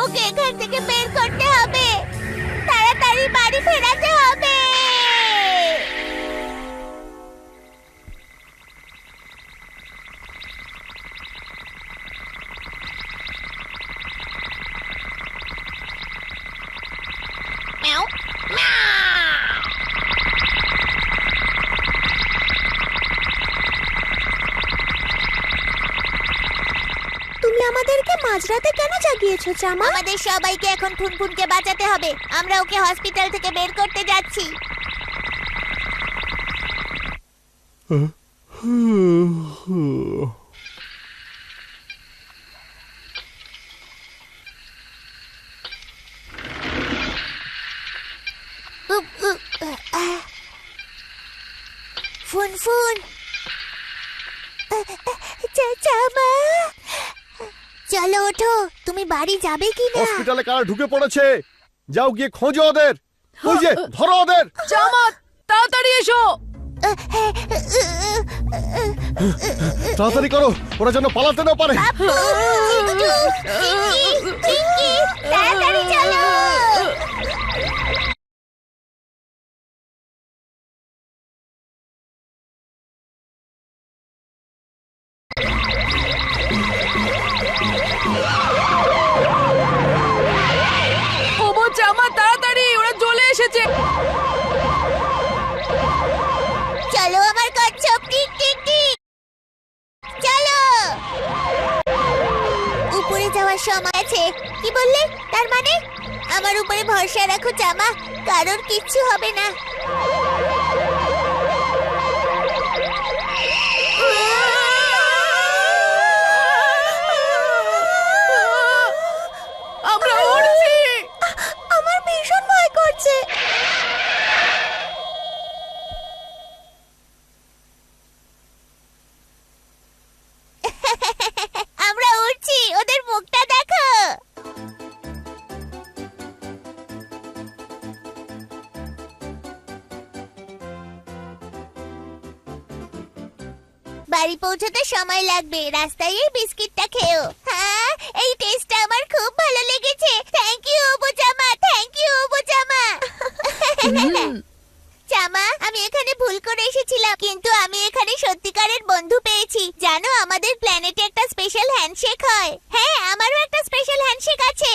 ওকে এখান থেকে বের করতে হবে, তাড়াতাড়ি বাড়ি ফেরাতে হবে। ম্যাও ম্যাও। তুমি আমাদেরকে মাঝরাতে কেন জাগিয়েছো চামা? আমাদের সবাইকে এখন ফুনফুনকে বাঁচাতে হবে। আমরা ওকে হসপিটাল থেকে বের করতে যাচ্ছি। ফুনফুন, চামা, চলো ওঠো। তুমি বাড়ি যাবে কি না? হসপিটালে কারা ঢুকে পড়েছে? যাও গিয়ে খোঁজো ওদের। ওই যে ধরো ওদের। চামা তাড়াতাড়ি এসো। তাড়াতাড়ি করো, ওরা যেন পালাতে না পারে। তাড়াতাড়ি চলো। ওবো চামা তাড়াতাড়ি, ওরা চলে এসেছে। চলো আমার কচ্ছপ, টিক টিক টিক, চলো। উপরে যাওয়ার সময় আছে। কি বললে? তার মানে আমার উপরে ভরসা রাখো চামা, কারোর কিচ্ছু হবে না। আমরা উড়ছি। আমার ভীষণ ভয় করছে। আমরা উড়ছি, ওদের মুখটা দেখো। বাড়ি পৌঁছতে সময় লাগবে, রাস্তায় এই বিস্কিটটা খেও। হ্যাঁ, এই টেস্টটা আমার খুব ভালো লেগেছে। থ্যাংক ইউ অবু জামা, থ্যাংক ইউ অবু জামা। জামা, আমি এখানে ভুল করে এসেছিলাম, কিন্তু আমি এখানে সত্যিকারের বন্ধু পেয়েছি। জানো, আমাদের প্ল্যানেটে একটা স্পেশাল হ্যান্ডশেক হয়। হ্যাঁ, আমারও একটা স্পেশাল হ্যান্ডশেক আছে।